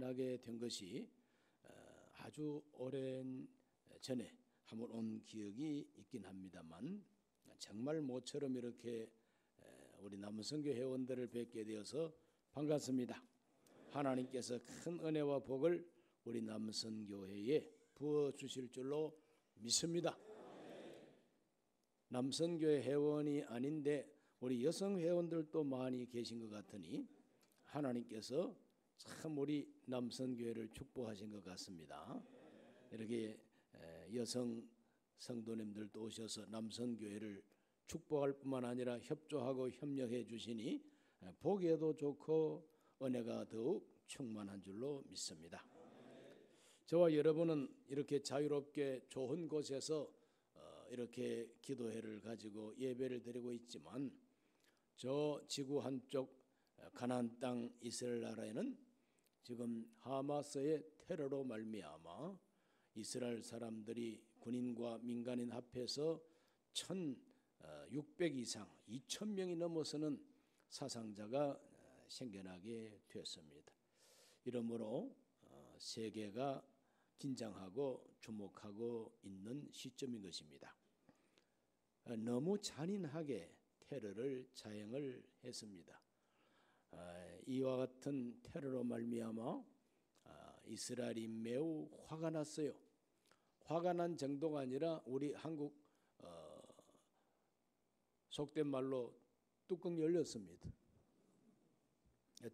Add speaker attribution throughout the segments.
Speaker 1: 나게 된 것이 아주 오랜 전에 한번 온 기억이 있긴 합니다만, 정말 모처럼 이렇게 우리 남선교 회원들을 뵙게 되어서 반갑습니다. 하나님께서 큰 은혜와 복을 우리 남선교회에 부어주실 줄로 믿습니다. 남선교회 회원이 아닌데 우리 여성 회원들도 많이 계신 것 같으니 하나님께서 참 우리 남선교회를 축복하신 것 같습니다. 이렇게 여성 성도님들도 오셔서 남선교회를 축복할 뿐만 아니라 협조하고 협력해 주시니 보기에도 좋고 은혜가 더욱 충만한 줄로 믿습니다. 저와 여러분은 이렇게 자유롭게 좋은 곳에서 이렇게 기도회를 가지고 예배를 드리고 있지만, 저 지구 한쪽 가나안 땅 이스라엘 나라에는 지금 하마스의 테러로 말미암아 이스라엘 사람들이 군인과 민간인 합해서 1,600 이상 2,000명이 넘어서는 사상자가 생겨나게 되었습니다. 이러므로 세계가 긴장하고 주목하고 있는 시점인 것입니다. 너무 잔인하게 테러를 자행을 했습니다. 이와 같은 테러로 말미암아 이스라엘이 매우 화가 났어요. 화가 난 정도가 아니라 우리 한국 속된 말로 뚜껑이 열렸습니다.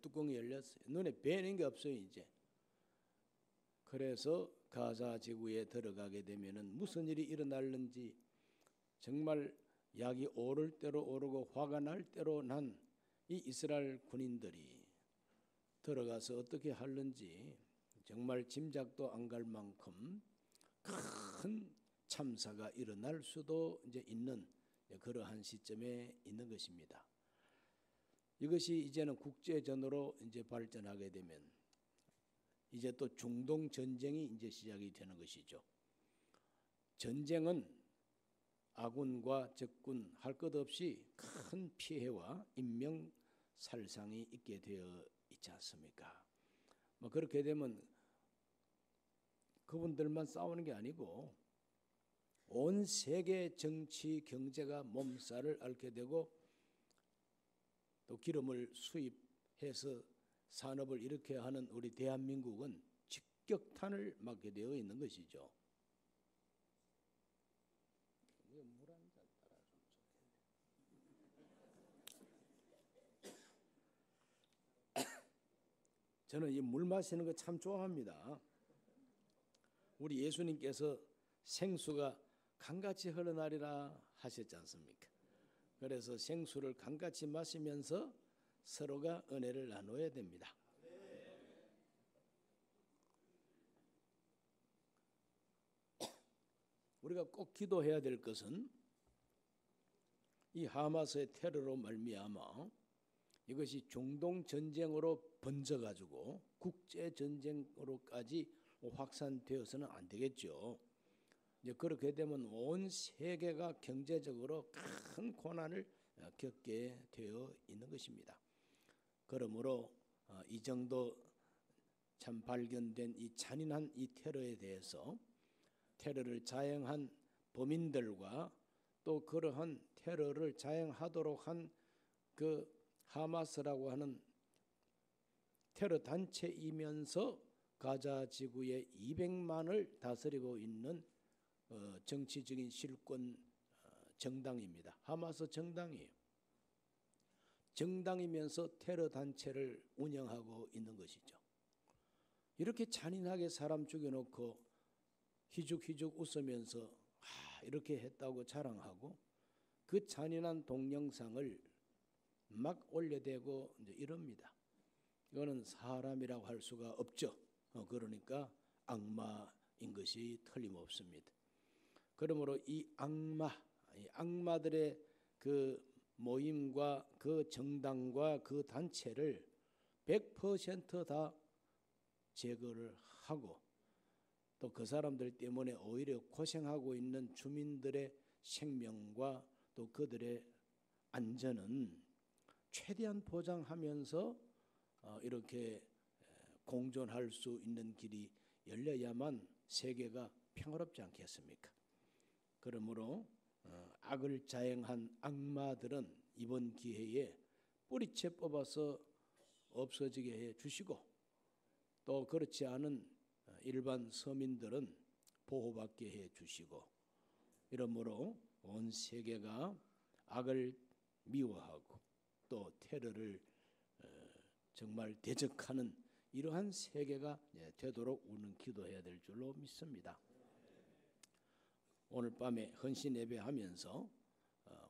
Speaker 1: 뚜껑이 열렸어요. 눈에 뵈는 게 없어요 이제. 그래서 가자 지구에 들어가게 되면은 무슨 일이 일어날는지, 정말 약이 오를 대로 오르고 화가 날 대로 난 이 이스라엘 군인들이 들어가서 어떻게 하는지 정말 짐작도 안 갈 만큼 큰 참사가 일어날 수도 이제 있는 그러한 시점에 있는 것입니다. 이것이 이제는 국제전으로 이제 발전하게 되면 이제 또 중동 전쟁이 이제 시작이 되는 것이죠. 전쟁은 아군과 적군 할 것 없이 큰 피해와 인명 살상이 있게 되어 있지 않습니까? 그렇게 되면 그분들만 싸우는 게 아니고 온 세계 정치 경제가 몸살을 앓게 되고, 또 기름을 수입해서 산업을 일으켜야 하는 우리 대한민국은 직격탄을 맞게 되어 있는 것이죠. 저는 이 물 마시는 거 참 좋아합니다. 우리 예수님께서 생수가 강같이 흘러나리라 하셨지 않습니까? 그래서 생수를 강같이 마시면서 서로가 은혜를 나눠야 됩니다. 우리가 꼭 기도해야 될 것은 이 하마스의 테러로 말미암아 이것이 중동 전쟁으로 번져가지고 국제 전쟁으로까지 확산되어서는 안 되겠죠. 이제 그렇게 되면 온 세계가 경제적으로 큰 고난을 겪게 되어 있는 것입니다. 그러므로 이 정도 참 발견된 이 잔인한 이 테러에 대해서 테러를 자행한 범인들과 또 그러한 테러를 자행하도록 한 그 하마스라고 하는 테러 단체이면서 가자 지구의 200만을 다스리고 있는 정치적인 실권 정당입니다. 하마스 정당이에요. 정당이면서 테러 단체를 운영하고 있는 것이죠. 이렇게 잔인하게 사람 죽여놓고 희죽희죽 웃으면서 이렇게 했다고 자랑하고 그 잔인한 동영상을 막 올려대고 이제 이럽니다. 이거는 사람이라고 할 수가 없죠. 그러니까 악마인 것이 틀림없습니다. 그러므로 이 악마들의 그 모임과 그 정당과 그 단체를 100% 다 제거를 하고, 또 그 사람들 때문에 오히려 고생하고 있는 주민들의 생명과 또 그들의 안전은 최대한 보장하면서 이렇게 공존할 수 있는 길이 열려야만 세계가 평화롭지 않겠습니까? 그러므로 악을 자행한 악마들은 이번 기회에 뿌리채 뽑아서 없어지게 해 주시고, 또 그렇지 않은 일반 서민들은 보호받게 해 주시고, 이러므로 온 세계가 악을 미워하고 또 테러를 정말 대적하는 이러한 세계가 되도록 우리는 기도해야 될 줄로 믿습니다. 오늘 밤에 헌신 예배하면서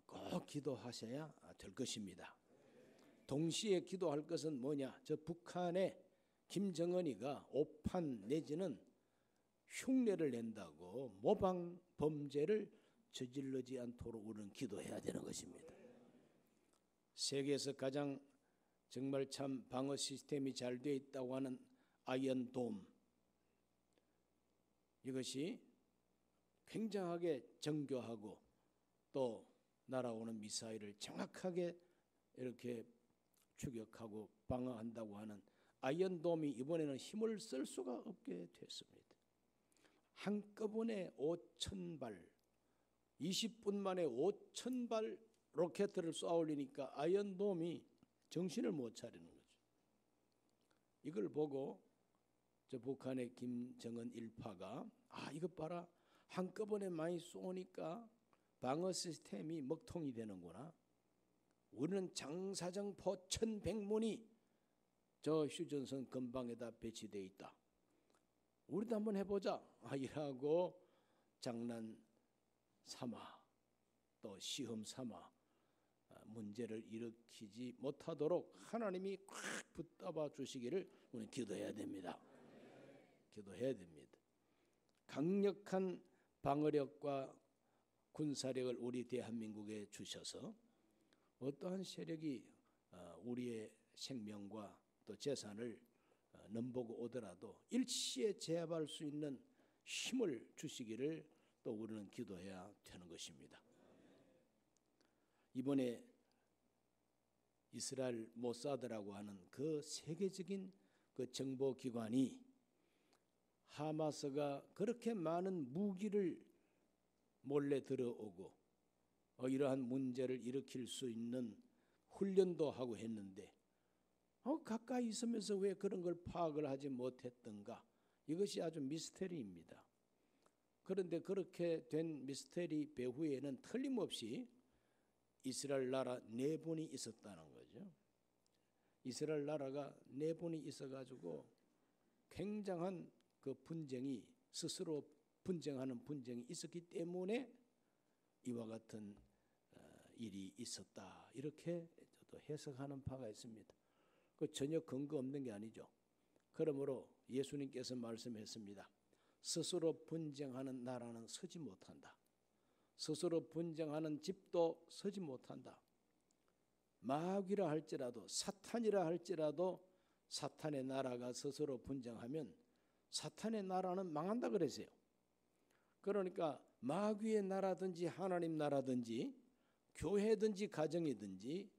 Speaker 1: 꼭 기도하셔야 될 것입니다. 동시에 기도할 것은 뭐냐? 저 북한의 김정은이가 오판 내지는 흉내를 낸다고 모방 범죄를 저지르지 않도록 우리는 기도해야 되는 것입니다. 세계에서 가장 정말 참 방어 시스템이 잘 되어 있다고 하는 아이언돔, 이것이 굉장하게 정교하고 또 날아오는 미사일을 정확하게 이렇게 추격하고 방어한다고 하는 아이언돔이 이번에는 힘을 쓸 수가 없게 됐습니다. 한꺼번에 5,000발, 20분 만에 5,000발 로켓을 쏘아 올리니까 아이언돔이 정신을 못 차리는 거죠. 이걸 보고 저 북한의 김정은 일파가 이것 봐라, 한꺼번에 많이 쏘니까 방어 시스템이 먹통이 되는구나. 우리는 장사정포 1,100문이 저 휴전선 근방에다 배치되어 있다. 우리도 한번 해보자. 이라고 장난 삼아 또 시험 삼아 문제를 일으키지 못하도록 하나님이 꽉 붙잡아 주시기를 우리는 기도해야 됩니다. 기도해야 됩니다. 강력한 방어력과 군사력을 우리 대한민국에 주셔서 어떠한 세력이 우리의 생명과 또 재산을 넘보고 오더라도 일시에 제압할 수 있는 힘을 주시기를 또 우리는 기도해야 되는 것입니다. 이번에 이스라엘 모사드라고 하는 그 세계적인 그 정보기관이 하마스가 그렇게 많은 무기를 몰래 들어오고 이러한 문제를 일으킬 수 있는 훈련도 하고 했는데 가까이 있으면서 왜 그런 걸 파악을 하지 못했던가? 이것이 아주 미스터리입니다. 그런데 그렇게 된 미스터리 배후에는 틀림없이 이스라엘 나라 내분이 있었다는 거죠. 이스라엘 나라가 내분이 있어가지고 굉장한 그 분쟁이, 스스로 분쟁하는 분쟁이 있었기 때문에 이와 같은 일이 있었다, 이렇게 저도 해석하는 바가 있습니다. 그 전혀 근거 없는 게 아니죠. 그러므로 예수님께서 말씀했습니다. 스스로 분쟁하는 나라는 서지 못한다. 스스로 분쟁하는 집도 서지 못한다. 마귀라 할지라도, 사탄이라 할지라도 사탄의 나라가 스스로 분쟁하면 사탄의 나라는 망한다 그랬어요. 그러니까 마귀의 나라든지 하나님 나라든지 교회든지 가정이든지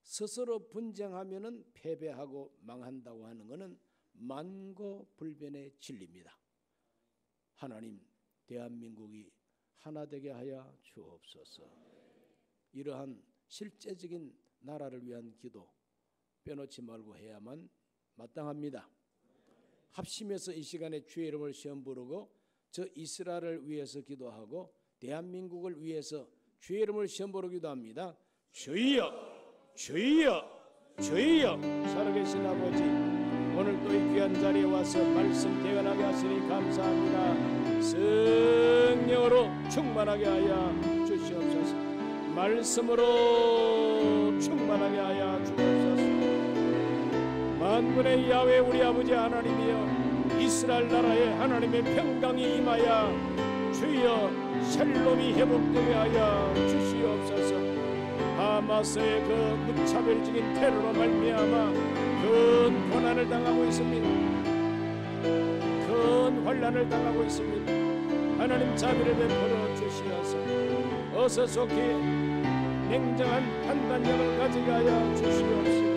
Speaker 1: 스스로 분쟁하면은 패배하고 망한다고 하는 것은 만고불변의 진리입니다. 하나님, 대한민국이 하나 되게 하여 주옵소서. 이러한 실제적인 나라를 위한 기도 빼놓지 말고 해야만 마땅합니다. 합심해서 이 시간에 주의 이름을 시험 부르고 저 이스라엘을 위해서 기도하고 대한민국을 위해서 주의 이름을 시험 부르기도 합니다. 주여, 주여, 주여. 살아계신 아버지, 오늘 또 이 귀한 자리에 와서 말씀 대변하게 하시니 감사합니다. 성령으로 충만하게 하여 주시옵소서. 말씀으로 충만하게 하여 주옵소서. 만군의 야훼 우리 아버지 하나님이여, 이스라엘 나라에 하나님의 평강이 임하여 주여 샬롬이 회복되게 하여 주시옵소서. 하마스의 그 무차별적인 테러로 말미암아 큰 고난을 당하고 있습니다. 큰 환난을 당하고 있습니다. 하나님 자비를 베풀어 주시어서 어서 속히 냉정한 판단력을 가지게 하여 주시옵소서.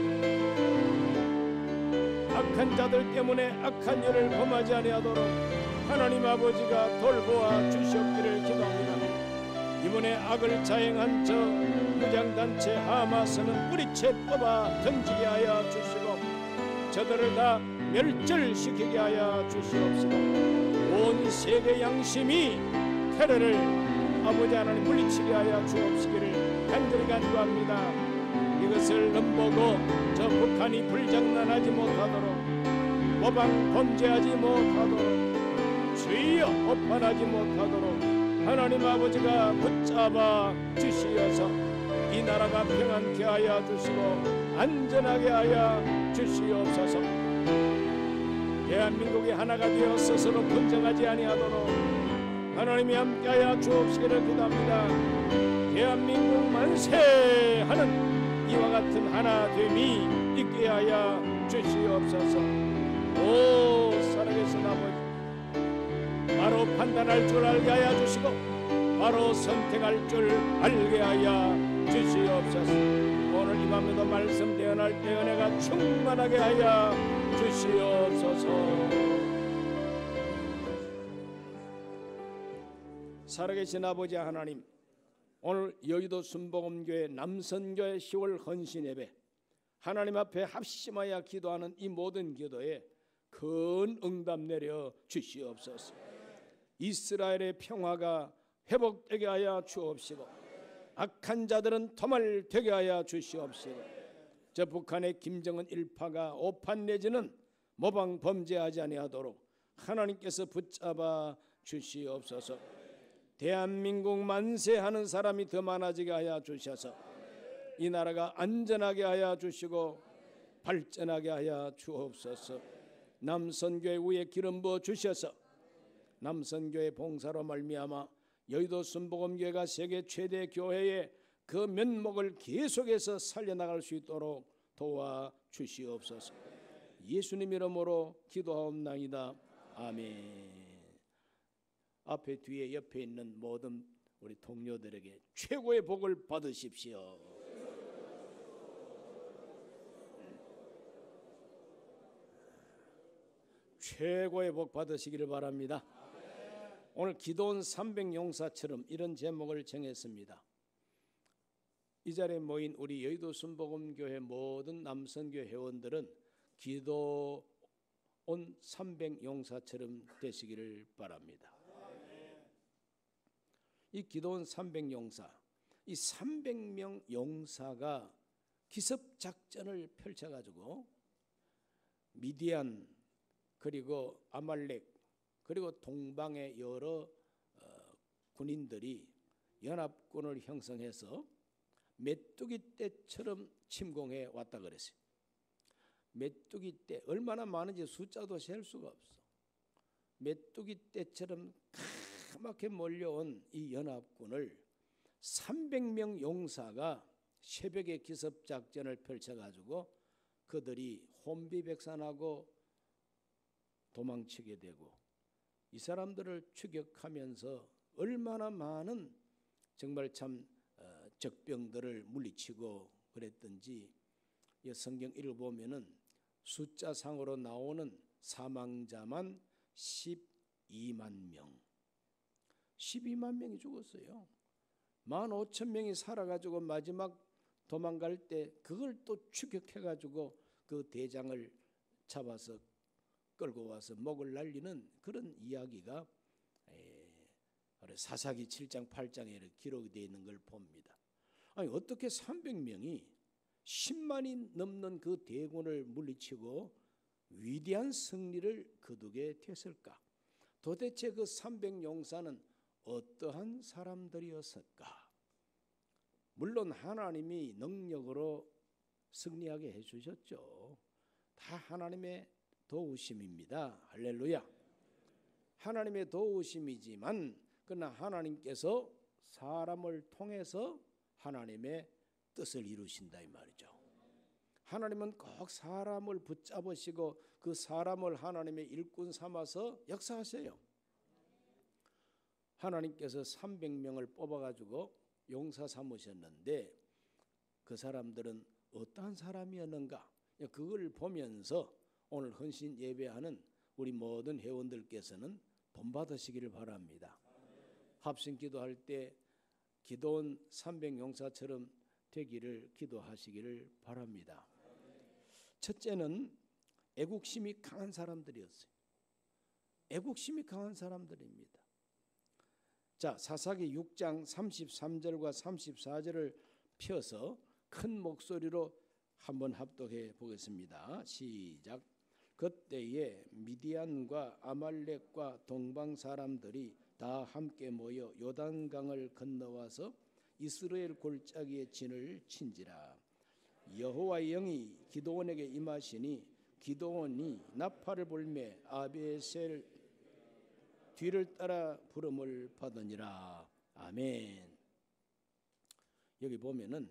Speaker 1: 악한 자들 때문에 악한 일을 범하지 아니하도록 하나님 아버지가 돌보아 주시옵기를 기도합니다. 이번에 악을 자행한 저 무장단체 하마스는 뿌리채 뽑아 던지게 하여 주시고 저들을 다 멸절시키게 하여 주시옵소서. 온 세계 양심이 테러를 아버지 하나님 물리치게 하여 주옵시기를 간절히 간구합니다. 이것을 넘보고 저 북한이 불장난하지 못하도록, 모방 범죄하지 못하도록, 주여 오판하지 못하도록 하나님 아버지가 붙잡아 주시어서 이 나라가 평안케 하여 주시고 안전하게 하여 주시옵소서. 대한민국이 하나가 되어 스스로 분쟁하지 아니하도록 하나님이 함께하여 주옵시기를 기도합니다. 대한민국 만세 하는 이와 같은 하나됨이 있게 하여 주시옵소서. 오 살아계신 아버지, 바로 판단할 줄 알게 하여 주시고 바로 선택할 줄 알게 하여 주시옵소서. 오늘 이 밤에도 말씀 대언할 때 은혜가 충만하게 하여 주시옵소서. 살아계신 아버지 하나님, 오늘 여의도 순복음교회 남선교회 10월 헌신예배 하나님 앞에 합심하여 기도하는 이 모든 기도에 큰 응답 내려 주시옵소서. 이스라엘의 평화가 회복되게 하여 주옵시고 악한 자들은 도말되게 하여 주시옵시고 저 북한의 김정은 일파가 오판 내지는 모방 범죄하지 아니하도록 하나님께서 붙잡아 주시옵소서. 대한민국 만세하는 사람이 더 많아지게 하여 주셔서 이 나라가 안전하게 하여 주시고 발전하게 하여 주옵소서. 남선교회 위에 기름 부어 주셔서 남선교회 봉사로 말미암아 여의도 순복음교회가 세계 최대 교회의 그 면목을 계속해서 살려나갈 수 있도록 도와주시옵소서. 예수님 이름으로 기도하옵나이다. 아멘. 앞에 뒤에 옆에 있는 모든 우리 동료들에게 최고의 복을 받으십시오. 최고의 복 받으시기를 바랍니다. 오늘 기도원 300용사처럼 이런 제목을 정했습니다. 이 자리에 모인 우리 여의도 순복음교회 모든 남선교 회원들은 기도원 300용사처럼 되시기를 바랍니다. 이 기도원 300용사, 이 300명 용사가 기습작전을 펼쳐가지고 미디안 그리고 아말렉 그리고 동방의 여러 군인들이 연합군을 형성해서 메뚜기 떼처럼 침공해 왔다 그랬어요. 메뚜기 떼 얼마나 많은지 숫자도 셀 수가 없어. 메뚜기 떼처럼 까맣게 몰려온 이 연합군을 300명 용사가 새벽에 기습작전을 펼쳐가지고 그들이 혼비백산하고 도망치게 되고 이 사람들을 추격하면서 얼마나 많은 정말 참 적병들을 물리치고 그랬던지 이 성경 읽어보면은 숫자상으로 나오는 사망자만 12만 명, 12만 명이 죽었어요. 15,000명이 살아가지고 마지막 도망갈 때 그걸 또 추격해가지고 그 대장을 잡아서 끌고 와서 목을 날리는 그런 이야기가 사사기 7장 8장에 기록되어 있는 걸 봅니다. 아니 어떻게 300명이 10만이 넘는 그 대군을 물리치고 위대한 승리를 거두게 됐을까? 도대체 그 300용사는 어떠한 사람들이었을까? 물론 하나님이 능력으로 승리하게 해주셨죠. 다 하나님의 도우심입니다. 할렐루야. 하나님의 도우심이지만 그러나 하나님께서 사람을 통해서 하나님의 뜻을 이루신다 이 말이죠. 하나님은 꼭 사람을 붙잡으시고 그 사람을 하나님의 일꾼 삼아서 역사하세요. 하나님께서 300명을 뽑아가지고 용사 삼으셨는데 그 사람들은 어떠한 사람이었는가? 그걸 보면서 오늘 헌신 예배하는 우리 모든 회원들께서는 본받으시기를 바랍니다. 합심 기도할 때 기도원 300용사처럼 되기를 기도하시기를 바랍니다. 첫째는 애국심이 강한 사람들이었어요. 애국심이 강한 사람들입니다. 자, 사사기 6장 33절과 34절을 펴서 큰 목소리로 한번 합독해 보겠습니다. 시작. 그때에 미디안과 아말렉과 동방 사람들이 다 함께 모여 요단강을 건너와서 이스라엘 골짜기에 진을 친지라. 여호와의 영이 기드온에게 임하시니 기드온이 나팔을 불매 아비에셀 뒤를 따라 부름을 받으니라. 아멘. 여기 보면은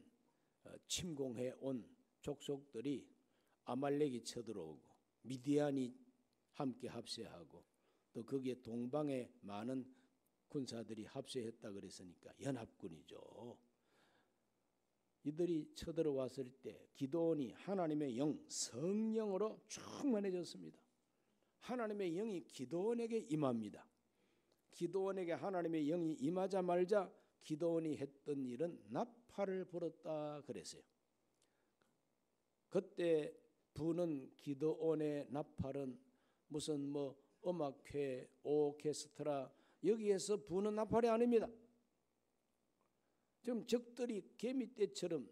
Speaker 1: 침공해 온 족속들이 아말렉이 쳐들어오고 미디안이 함께 합세하고 또 거기에 동방에 많은 군사들이 합세했다 그랬으니까 연합군이죠. 이들이 쳐들어왔을 때 기드온이 하나님의 영, 성령으로 충만해졌습니다. 하나님의 영이 기드온에게 임합니다. 기드온에게 하나님의 영이 임하자마자 기드온이 했던 일은 나팔을 불었다 그랬어요. 그때 부는 기드온의 나팔은 무슨 음악회, 오케스트라 여기에서 부는 나팔이 아닙니다. 지금 적들이 개미떼처럼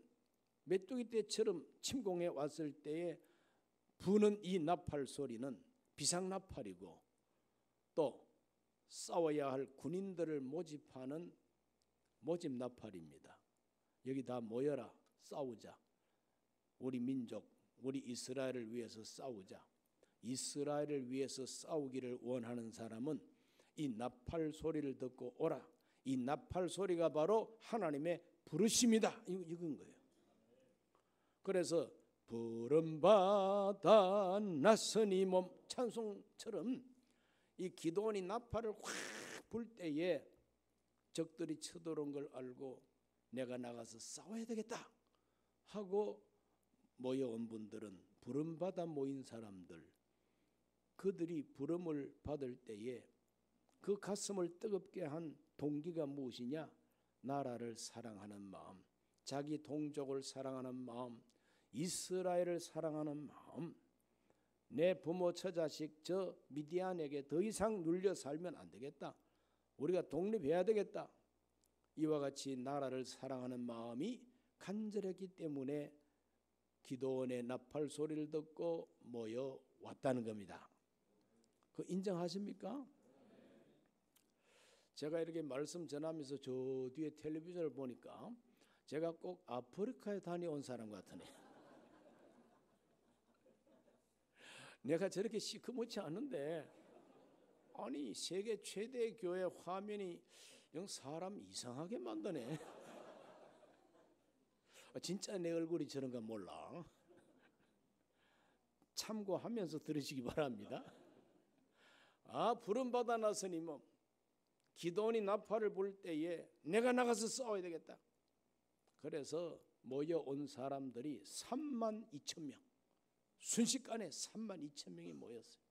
Speaker 1: 메뚜기떼처럼 침공해 왔을 때에 부는 이 나팔 소리는 비상나팔이고 또 싸워야 할 군인들을 모집하는 모집 나팔입니다. 여기 다 모여라, 싸우자. 우리 민족, 우리 이스라엘을 위해서 싸우자. 이스라엘을 위해서 싸우기를 원하는 사람은 이 나팔 소리를 듣고 오라. 이 나팔 소리가 바로 하나님의 부르심이다. 이건 거예요. 그래서 부름받아 나서니 몸 찬송처럼 이 기드온이 나팔을 확 불 때에 적들이 쳐들어온 걸 알고 내가 나가서 싸워야 되겠다 하고 모여온 분들은 부름받아 모인 사람들, 그들이 부름을 받을 때에 그 가슴을 뜨겁게 한 동기가 무엇이냐? 나라를 사랑하는 마음, 자기 동족을 사랑하는 마음, 이스라엘을 사랑하는 마음. 내 부모 처자식 저 미디안에게 더 이상 눌려 살면 안 되겠다. 우리가 독립해야 되겠다. 이와 같이 나라를 사랑하는 마음이 간절했기 때문에 기드온의 나팔 소리를 듣고 모여왔다는 겁니다. 그 인정하십니까? 제가 이렇게 말씀 전하면서 저 뒤에 텔레비전을 보니까 제가 꼭 아프리카에 다녀온 사람 같으네. 내가 저렇게 시커멓지 않은데 아니 세계 최대 교회 화면이 사람 이상하게 만드네. 진짜 내 얼굴이 저런가 몰라. 참고하면서 들으시기 바랍니다. 부름받아 나서니 기드온이 나팔을 불 때에 내가 나가서 싸워야 되겠다. 그래서 모여온 사람들이 32,000명, 순식간에 32,000명이 모였어요.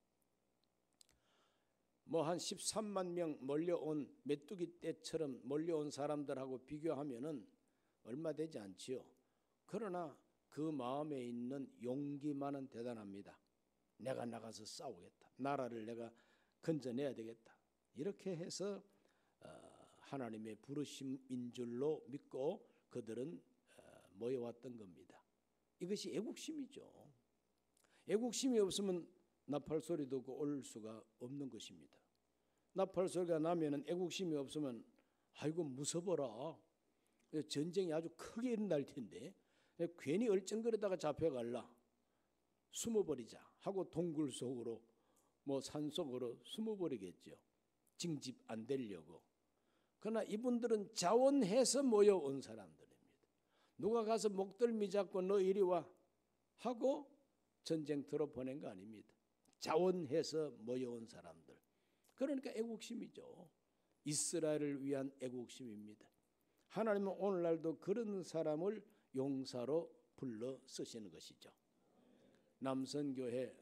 Speaker 1: 한 13만 명 몰려온 메뚜기 떼처럼 몰려온 사람들하고 비교하면은 얼마 되지 않지요. 그러나 그 마음에 있는 용기만은 대단합니다. 내가 나가서 싸우겠다. 나라를 내가 건져내야 되겠다. 이렇게 해서 하나님의 부르심인 줄로 믿고 그들은 모여왔던 겁니다. 이것이 애국심이죠. 애국심이 없으면 나팔 소리 듣고 올 수가 없는 것입니다. 나팔 소리가 나면은 애국심이 없으면 아이고 무서워라. 전쟁이 아주 크게 일어날 텐데 괜히 얼쩡거리다가 잡혀갈라. 숨어버리자 하고 동굴 속으로 산속으로 숨어버리겠죠. 징집 안 되려고. 그러나 이분들은 자원해서 모여온 사람들입니다. 누가 가서 목덜미 잡고 너 이리 와 하고 전쟁터로 보낸 거 아닙니다. 자원해서 모여온 사람들. 그러니까 애국심이죠. 이스라엘을 위한 애국심입니다. 하나님은 오늘날도 그런 사람을 용사로 불러 쓰시는 것이죠. 남선교회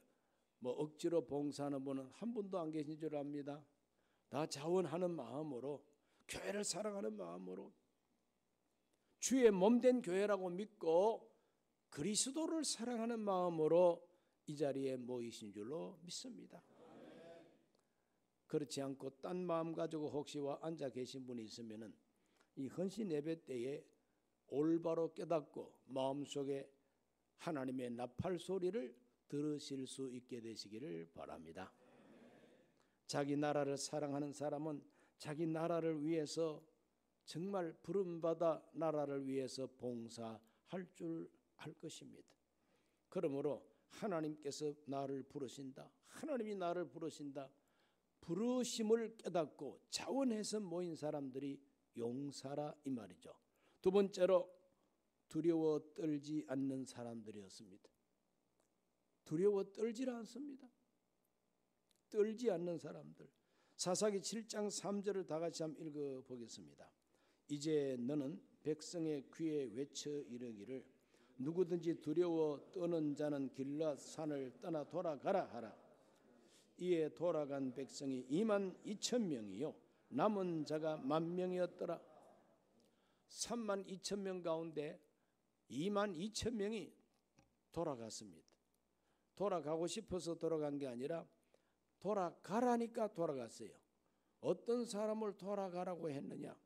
Speaker 1: 뭐 억지로 봉사하는 분은 한 분도 안 계신 줄 압니다. 다 자원하는 마음으로, 교회를 사랑하는 마음으로, 주의 몸된 교회라고 믿고 그리스도를 사랑하는 마음으로 이 자리에 모이신 줄로 믿습니다. 그렇지 않고 딴 마음 가지고 혹시 와 앉아 계신 분이 있으면은 이 헌신 예배 때에 올바로 깨닫고 마음속에 하나님의 나팔 소리를 들으실 수 있게 되시기를 바랍니다. 자기 나라를 사랑하는 사람은 자기 나라를 위해서 정말 부름받아 나라를 위해서 봉사할 줄 알 것입니다. 그러므로 하나님께서 나를 부르신다, 하나님이 나를 부르신다, 부르심을 깨닫고 자원해서 모인 사람들이 용사라 이 말이죠. 두 번째로 두려워 떨지 않는 사람들이었습니다. 두려워 떨지 않습니다. 떨지 않는 사람들. 사사기 7장 3절을 다 같이 한번 읽어보겠습니다. 이제 너는 백성의 귀에 외쳐 이르기를 누구든지 두려워 떠는 자는 길앗 산을 떠나 돌아가라 하라. 이에 돌아간 백성이 2만 2천 명이요 남은 자가 1만 명이었더라. 3만 2천 명 가운데 2만 2천 명이 돌아갔습니다. 돌아가고 싶어서 돌아간 게 아니라 돌아가라니까 돌아갔어요. 어떤 사람을 돌아가라고 했느냐?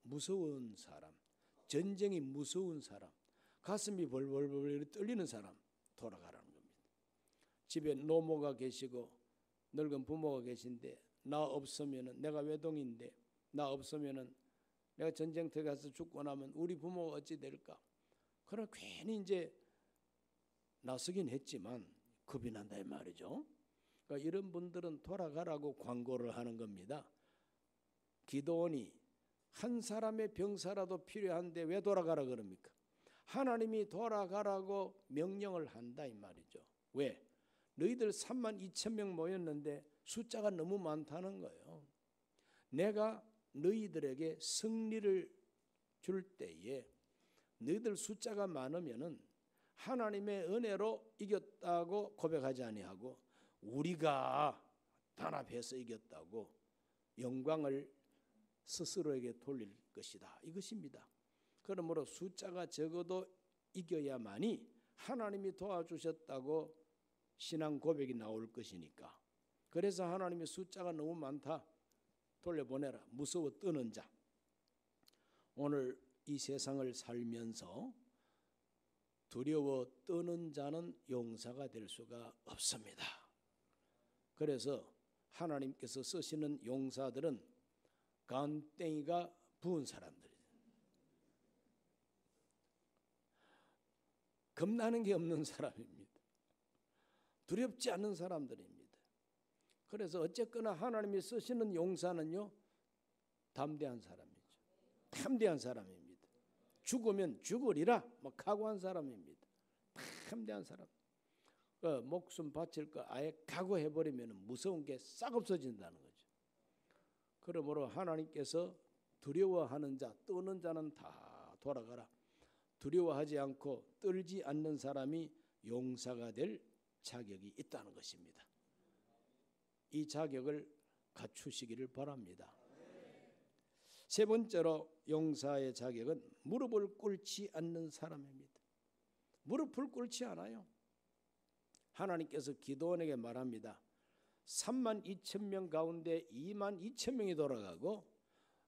Speaker 1: 무서운 사람, 전쟁이 무서운 사람, 가슴이 벌벌벌 떨리는 사람 돌아가라는 겁니다. 집에 노모가 계시고 늙은 부모가 계신데 나 없으면은, 내가 외동인데 나 없으면은 내가 전쟁터에 가서 죽고 나면 우리 부모가 어찌 될까? 그러나 괜히 이제 나서긴 했지만 겁이 난다 이 말이죠. 그러니까 이런 분들은 돌아가라고 광고를 하는 겁니다. 기도원이 한 사람의 병사라도 필요한데 왜 돌아가라 그럽니까? 하나님이 돌아가라고 명령을 한다 이 말이죠. 왜? 너희들 3만 2천 명 모였는데 숫자가 너무 많다는 거예요. 내가 너희들에게 승리를 줄 때에 너희들 숫자가 많으면은 하나님의 은혜로 이겼다고 고백하지 아니하고 우리가 단합해서 이겼다고 영광을 스스로에게 돌릴 것이다 이것입니다. 그러므로 숫자가 적어도 이겨야만이 하나님이 도와주셨다고 신앙 고백이 나올 것이니까. 그래서 하나님이 숫자가 너무 많다 돌려보내라, 무서워 떠는 자. 오늘 이 세상을 살면서 두려워 떠는 자는 용사가 될 수가 없습니다. 그래서 하나님께서 쓰시는 용사들은 간땡이가 부은 사람들이에요. 겁나는 게 없는 사람입니다. 두렵지 않은 사람들입니다. 그래서 어쨌거나 하나님이 쓰시는 용사는요 담대한 사람이죠. 담대한 사람입니다. 죽으면 죽으리라 뭐 각오한 사람입니다. 담대한 사람. 목숨 바칠 거 아예 각오해버리면 무서운 게 싹 없어진다는 거죠. 그러므로 하나님께서 두려워하는 자, 떠는 자는 다 돌아가라. 두려워하지 않고 떨지 않는 사람이 용사가 될 자격이 있다는 것입니다. 이 자격을 갖추시기를 바랍니다. 세 번째로 용사의 자격은 무릎을 꿇지 않는 사람입니다. 무릎을 꿇지 않아요. 하나님께서 기도원에게 말합니다. 3만 2천 명 가운데 2만 2천 명이 돌아가고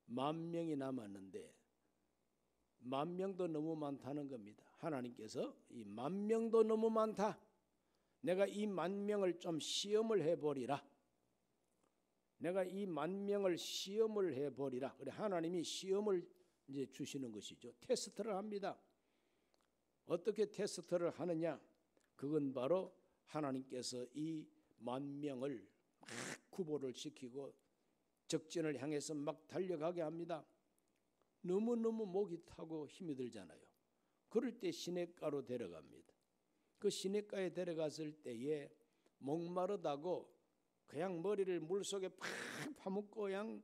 Speaker 1: 1만 명이 남았는데 1만 명도 너무 많다는 겁니다. 하나님께서 이 1만 명도 너무 많다. 내가 이 1만 명을 좀 시험을 해보리라. 내가 이 1만 명을 시험을 해보리라. 그래 하나님이 시험을 이제 주시는 것이죠. 테스트를 합니다. 어떻게 테스트를 하느냐? 그건 바로 하나님께서 이 1만 명을 막 구보를 시키고 적진을 향해서 막 달려가게 합니다. 너무너무 목이 타고 힘이 들잖아요. 그럴 때 시냇가로 데려갑니다. 그 시냇가에 데려갔을 때에 목마르다고 그냥 머리를 물속에 팍 파묻고 그냥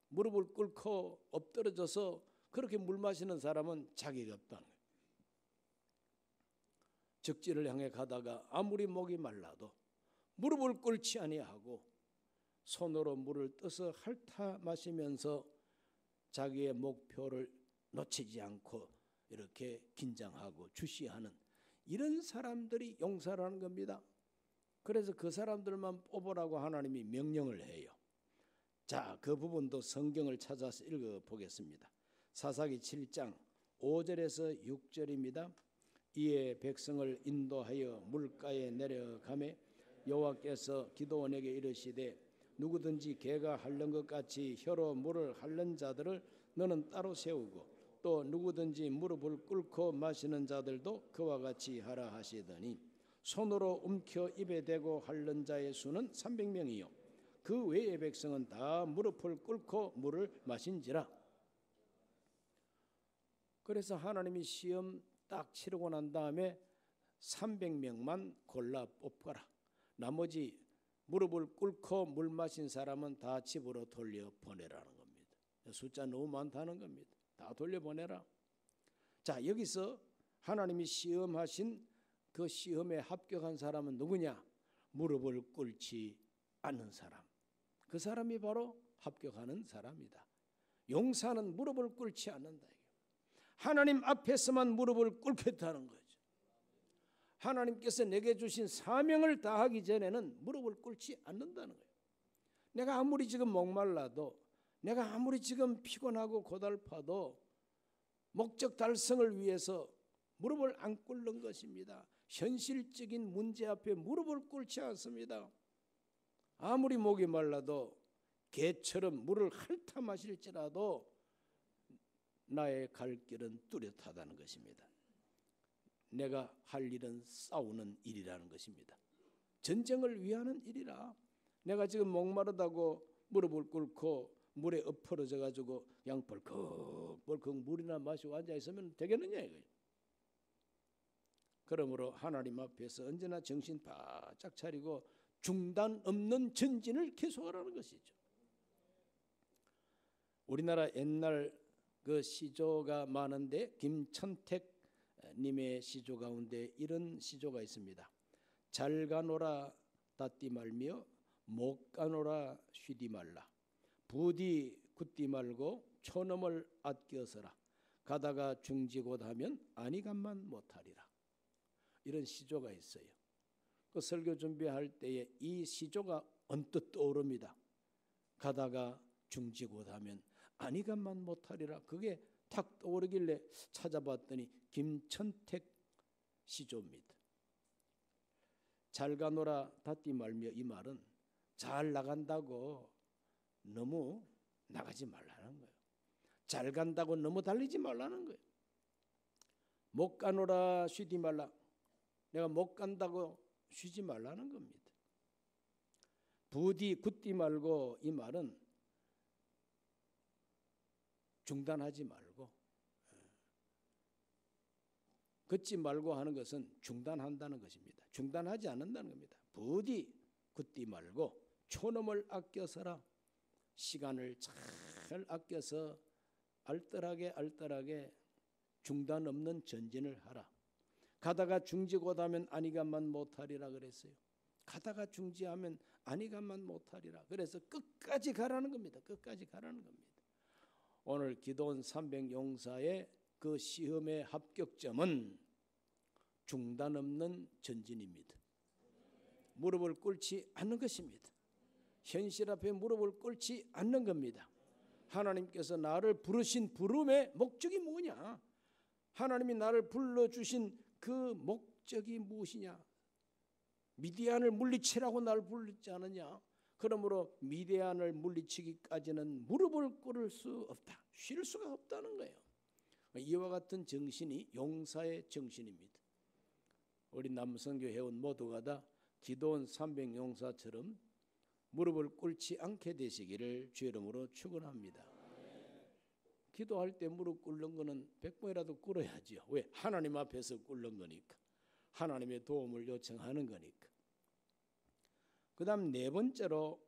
Speaker 1: 무릎을 꿇고 엎드러져서 그렇게 물 마시는 사람은 자격이 없다는 거예요. 적지를 향해 가다가 아무리 목이 말라도 무릎을 꿇지 아니하고 손으로 물을 떠서 핥아 마시면서 자기의 목표를 놓치지 않고 이렇게 긴장하고 주시하는 이런 사람들이 용사라는 겁니다. 그래서 그 사람들만 뽑으라고 하나님이 명령을 해요. 자, 그 부분도 성경을 찾아서 읽어보겠습니다. 사사기 7장 5절에서 6절입니다. 이에 백성을 인도하여 물가에 내려가매 여호와께서 기드온에게 이르시되 누구든지 개가 핥는 것 같이 혀로 물을 핥는 자들을 너는 따로 세우고 또 누구든지 무릎을 꿇고 마시는 자들도 그와 같이 하라 하시더니 손으로 움켜 입에 대고 핥는 자의 수는 300명이요 그 외의 백성은 다 무릎을 꿇고 물을 마신지라. 그래서 하나님이 시험 딱 치르고 난 다음에 300명만 골라 뽑아라. 나머지 무릎을 꿇고 물 마신 사람은 다 집으로 돌려보내라는 겁니다. 숫자 너무 많다는 겁니다. 다 돌려보내라. 자, 여기서 하나님이 시험하신 그 시험에 합격한 사람은 누구냐? 무릎을 꿇지 않는 사람. 그 사람이 바로 합격하는 사람이다. 용사는 무릎을 꿇지 않는다. 하나님 앞에서만 무릎을 꿇겠다는 거죠. 하나님께서 내게 주신 사명을 다하기 전에는 무릎을 꿇지 않는다는 거예요. 내가 아무리 지금 목말라도, 내가 아무리 지금 피곤하고 고달파도 목적 달성을 위해서 무릎을 안 꿇는 것입니다. 현실적인 문제 앞에 무릎을 꿇지 않습니다. 아무리 목이 말라도 개처럼 물을 핥아 마실지라도 나의 갈 길은 뚜렷하다는 것입니다. 내가 할 일은 싸우는 일이라는 것입니다. 전쟁을 위하는 일이라. 내가 지금 목마르다고 무릎을 꿇고 물에 엎어져 가지고 그냥 벌컥 물이나 마시고 앉아 있으면 되겠느냐 이거예요. 그러므로 하나님 앞에서 언제나 정신 바짝 차리고 중단 없는 전진을 계속하라는 것이죠. 우리나라 옛날 그 시조가 많은데 김천택 님의 시조 가운데 이런 시조가 있습니다. 잘 가노라 닫디 말며 못 가노라 쉬디 말라. 부디 굳디 말고 초놈을 아껴서라. 가다가 중지곳하면 아니간만 못하리라. 이런 시조가 있어요. 그 설교 준비할 때에 이 시조가 언뜻 떠오릅니다. 가다가 중지곳하면 아니간만 못하리라. 그게 탁 떠오르길래 찾아봤더니 김천택 시조입니다. 잘 가노라 닫디 말며 이 말은 잘 나간다고 너무 나가지 말라는 거예요. 잘 간다고 너무 달리지 말라는 거예요. 못 가노라 쉬지 말라. 내가 못 간다고 쉬지 말라는 겁니다. 부디 굳디 말고 이 말은 중단하지 말고 걷지 말고 하는 것은 중단한다는 것입니다. 중단하지 않는다는 겁니다. 부디 굳디 말고 초놈을 아껴서라. 시간을 잘 아껴서 알뜰하게 중단 없는 전진을 하라. 가다가 중지고다면 아니간만 못하리라 그랬어요. 가다가 중지하면 아니간만 못하리라. 그래서 끝까지 가라는 겁니다. 끝까지 가라는 겁니다. 오늘 기드온 300용사의 그 시험의 합격점은 중단 없는 전진입니다. 무릎을 꿇지 않는 것입니다. 현실 앞에 무릎을 꿇지 않는 겁니다. 하나님께서 나를 부르신 부름의 목적이 뭐냐? 하나님이 나를 불러주신 그 목적이 무엇이냐? 미디안을 물리치라고 나를 부르지 않느냐? 그러므로 미디안을 물리치기까지는 무릎을 꿇을 수 없다. 쉴 수가 없다는 거예요. 이와 같은 정신이 용사의 정신입니다. 우리 남성교 회원 모두가 다 기드온 300용사처럼 무릎을 꿇지 않게 되시기를 주의 이름으로 축원합니다. 기도할 때 무릎 꿇는 거는 100번이라도 꿇어야지요. 왜? 하나님 앞에서 꿇는 거니까. 하나님의 도움을 요청하는 거니까. 그 다음 네 번째로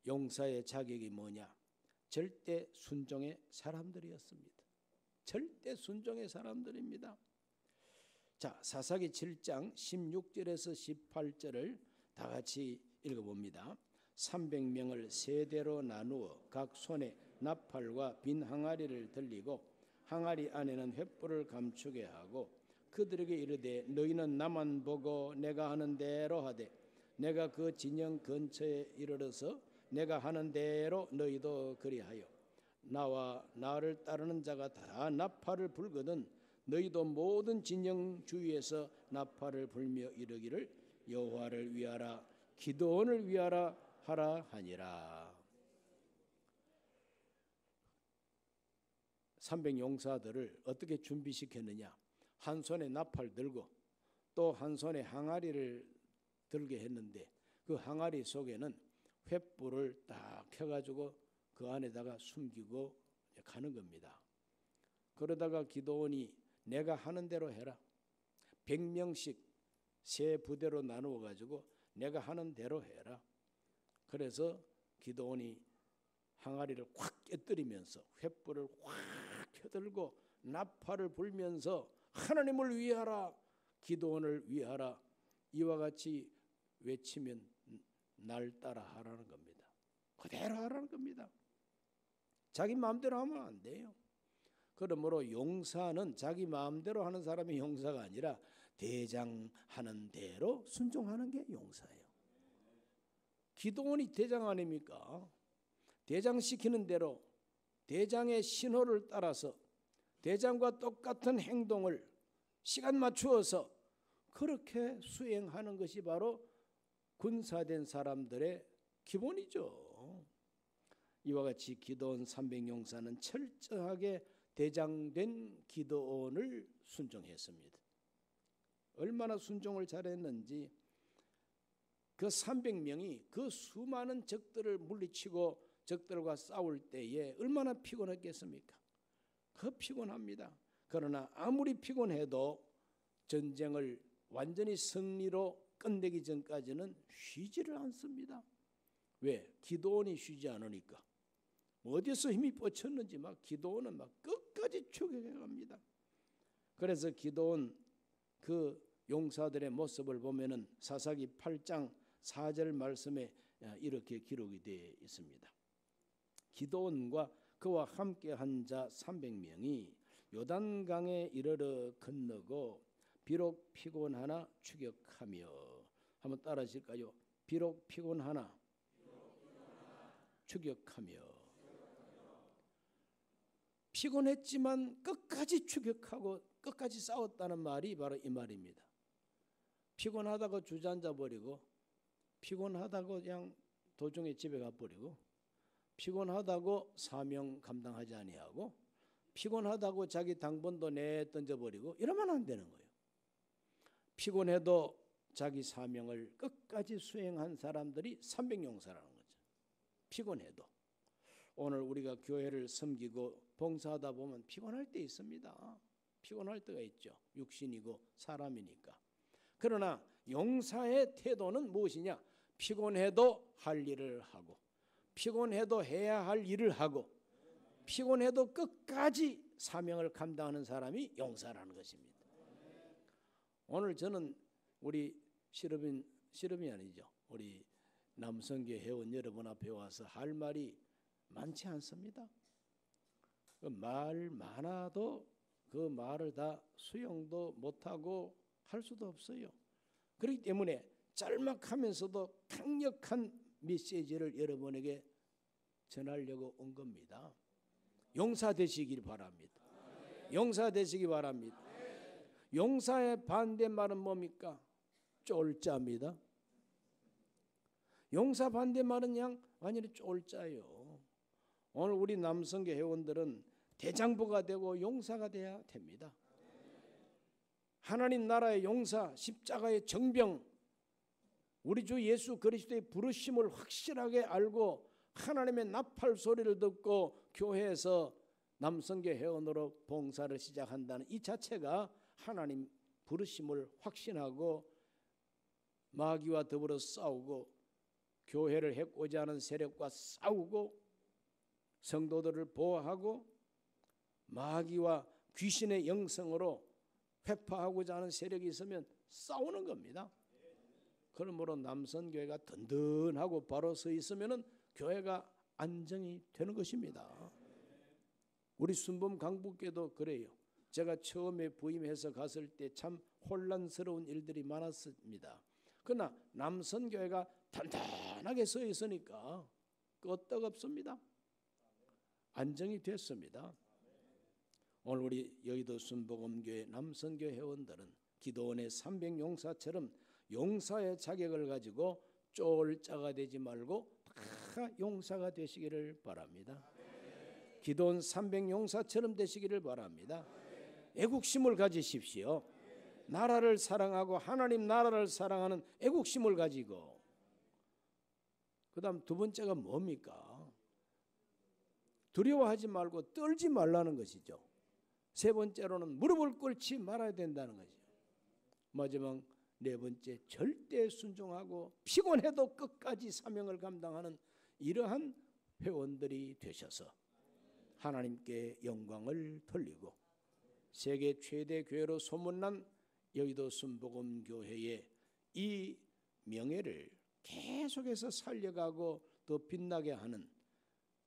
Speaker 1: 용사의 자격이 뭐냐? 절대 순종의 사람들이었습니다. 절대 순종의 사람들입니다. 자, 사사기 7장 16절에서 18절을 다 같이 읽어봅니다. 300명을 세대로 나누어 각 손에 나팔과 빈 항아리를 들리고 항아리 안에는 횃불을 감추게 하고 그들에게 이르되 너희는 나만 보고 내가 하는 대로 하되 내가 그 진영 근처에 이르러서 내가 하는 대로 너희도 그리하여 나와 나를 따르는 자가 다 나팔을 불거든 너희도 모든 진영 주위에서 나팔을 불며 이르기를 여호와를 위하라 기드온을 위하라 하라 하니라. 300용사들을 어떻게 준비시켰느냐? 한 손에 나팔 들고 또 한 손에 항아리를 들게 했는데 그 항아리 속에는 횃불을 딱 켜가지고 그 안에다가 숨기고 가는 겁니다. 그러다가 기드온이 내가 하는 대로 해라. 100명씩 세 부대로 나누어 가지고 내가 하는 대로 해라. 그래서 기드온이 항아리를 확 깨뜨리면서 횃불을 확 켜들고 나팔을 불면서 하나님을 위하라 기드온을 위하라 이와 같이 외치면 날 따라 하라는 겁니다. 그대로 하라는 겁니다. 자기 마음대로 하면 안 돼요. 그러므로 용사는 자기 마음대로 하는 사람이 용사가 아니라 대장 하는 대로 순종하는 게 용사예요. 기드온이 대장 아닙니까? 대장 시키는 대로 대장의 신호를 따라서 대장과 똑같은 행동을 시간 맞추어서 그렇게 수행하는 것이 바로 군사된 사람들의 기본이죠. 이와 같이 기드온 300용사는 철저하게 대장된 기드온을 순종했습니다. 얼마나 순종을 잘했는지 그 300명이 그 수많은 적들을 물리치고 적들과 싸울 때에 얼마나 피곤했겠습니까? 그 피곤합니다. 그러나 아무리 피곤해도 전쟁을 완전히 승리로 끝내기 전까지는 쉬지를 않습니다. 왜? 기드온이 쉬지 않으니까. 어디서 힘이 뻗쳤는지 막 기드온은 막 끝까지 추격해 갑니다. 그래서 기드온 그 용사들의 모습을 보면은 사사기 8장 4절 말씀에 이렇게 기록이 되어 있습니다. 기드온과 그와 함께한 자 300명이 요단강에 이르러 건너고 비록 피곤하나 추격하며 한번 따라하실까요? 비록 피곤하나 추격하며 피곤했지만 끝까지 추격하고 끝까지 싸웠다는 말이 바로 이 말입니다. 피곤하다고 주저앉아 버리고 피곤하다고 그냥 도중에 집에 가버리고 피곤하다고 사명 감당하지 아니하고 피곤하다고 자기 당번도 내 던져버리고 이러면 안 되는 거예요. 피곤해도 자기 사명을 끝까지 수행한 사람들이 300용사라는 거죠. 피곤해도. 오늘 우리가 교회를 섬기고 봉사하다 보면 피곤할 때 있습니다. 피곤할 때가 있죠. 육신이고 사람이니까. 그러나 용사의 태도는 무엇이냐? 피곤해도 할 일을 하고 피곤해도 해야 할 일을 하고 피곤해도 끝까지 사명을 감당하는 사람이 용사라는 것입니다. 오늘 저는 우리 실업이 아니죠. 우리 남성교 회원 여러분 앞에 와서 할 말이 많지 않습니다. 그 말 많아도 그 말을 다 수용도 못하고 할 수도 없어요. 그렇기 때문에 짤막하면서도 강력한 메시지를 여러분에게 전하려고 온 겁니다. 용사 되시길 바랍니다. 용사 되시기 바랍니다. 용사의 반대말은 뭡니까? 쫄자입니다. 용사 반대말은 그냥 완전히 쫄자예요. 오늘 우리 남성교 회원들은 대장부가 되고 용사가 돼야 됩니다. 하나님 나라의 용사, 십자가의 정병, 우리 주 예수 그리스도의 부르심을 확실하게 알고 하나님의 나팔 소리를 듣고 교회에서 남성교 회원으로 봉사를 시작한다는 이 자체가 하나님 부르심을 확신하고 마귀와 더불어 싸우고 교회를 해코자 하는 세력과 싸우고 성도들을 보호하고 마귀와 귀신의 영성으로 회파하고자 하는 세력이 있으면 싸우는 겁니다. 그러므로 남선교회가 든든하고 바로 서 있으면은 교회가 안정이 되는 것입니다. 우리 순범 강북교도 그래요. 제가 처음에 부임해서 갔을 때 참 혼란스러운 일들이 많았습니다. 그러나 남선교회가 단단하게 서 있으니까 끄떡없습니다. 안정이 됐습니다. 오늘 우리 여의도 순복음교회 남선교회 회원들은 기도원의 300용사처럼 용사의 자격을 가지고 쫄자가 되지 말고 다 용사가 되시기를 바랍니다. 기도원 300용사처럼 되시기를 바랍니다. 애국심을 가지십시오. 나라를 사랑하고 하나님 나라를 사랑하는 애국심을 가지고. 그 다음 두 번째가 뭡니까? 두려워하지 말고 떨지 말라는 것이죠. 세 번째로는 무릎을 꿇지 말아야 된다는 거죠. 마지막 네 번째, 절대 순종하고 피곤해도 끝까지 사명을 감당하는 이러한 회원들이 되셔서 하나님께 영광을 돌리고 세계 최대 교회로 소문난 여의도 순복음교회의 이 명예를 계속해서 살려가고 더 빛나게 하는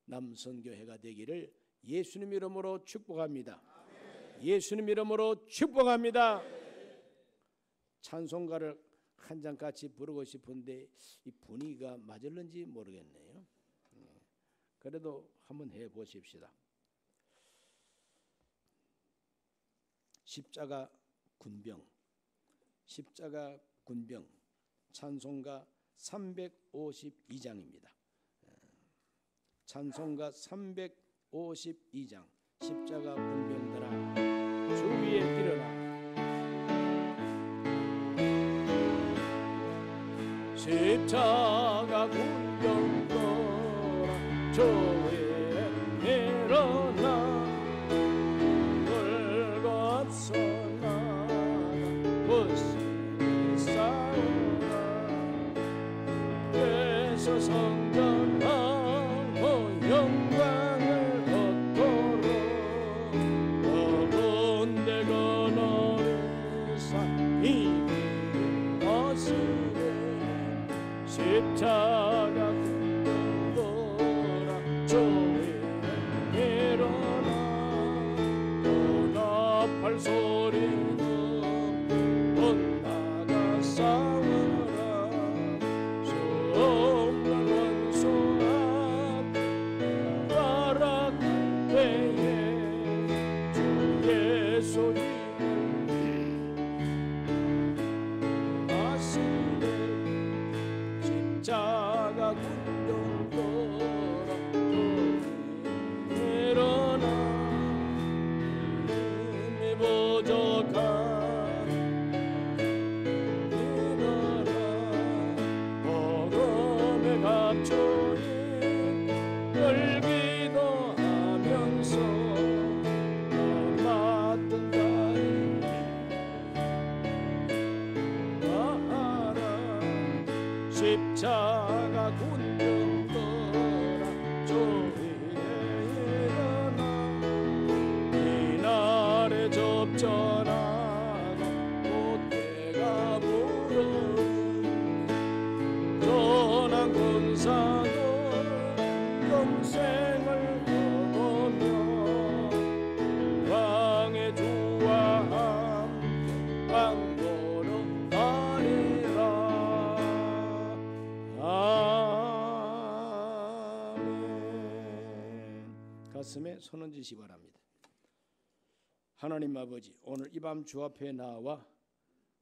Speaker 1: 남선교회가 되기를 예수님 이름으로 축복합니다. 예수님 이름으로 축복합니다. 찬송가를 한 장 같이 부르고 싶은데 이 분위기가 맞을는지 모르겠네요. 그래도 한번 해보십시다. 십자가 군병 찬송가 352장입니다. 찬송가 352장 십자가 군병들아 주 위에 일어나 십자가 군병들아 주 위에 일어나 물고 앞서 나가 무슨 싸우라 그래서 성전하고 영광을 얻도록 더군 내가 너를 이기를 하시네 십자가 군병들아 주 위에 일어나 연합할 소리는 못 나가 싸워라 수 없는 원수 앞 따라갈 때에 주 예수 이름을 아시네 십자가 군병들아 일어나 힘이 부족한 일어나 복음의 갑주에 열기도 하면서 맡은 자의 알아 십자가 군병들아 주 위에 일어나 이날에 접전하고 못대가 부르는 전한 군사도 영생을 거보며 왕의 주와 함께 왕보러 가리라. 아멘. 가슴에 손 얹으시기 바랍니다. 하나님 아버지, 오늘 이 밤 주 앞에 나와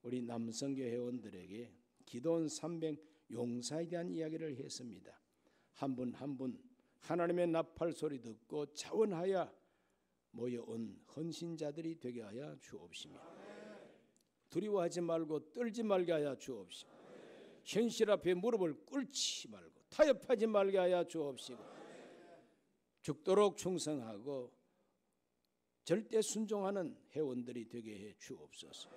Speaker 1: 우리 남성교 회원들에게 기도원 300 용사에 대한 이야기를 했습니다. 한 분 한 분 하나님의 나팔 소리 듣고 자원하여 모여온 헌신자들이 되게 하여 주옵시며 두려워하지 말고 떨지 말게 하여 주옵시고 현실 앞에 무릎을 꿇지 말고 타협하지 말게 하여 주옵시고 죽도록 충성하고 절대 순종하는 회원들이 되게 해 주옵소서.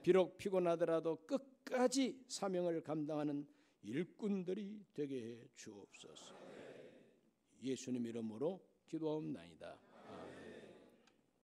Speaker 1: 비록 피곤하더라도 끝까지 사명을 감당하는 일꾼들이 되게 해 주옵소서. 예수님 이름으로 기도하옵나이다.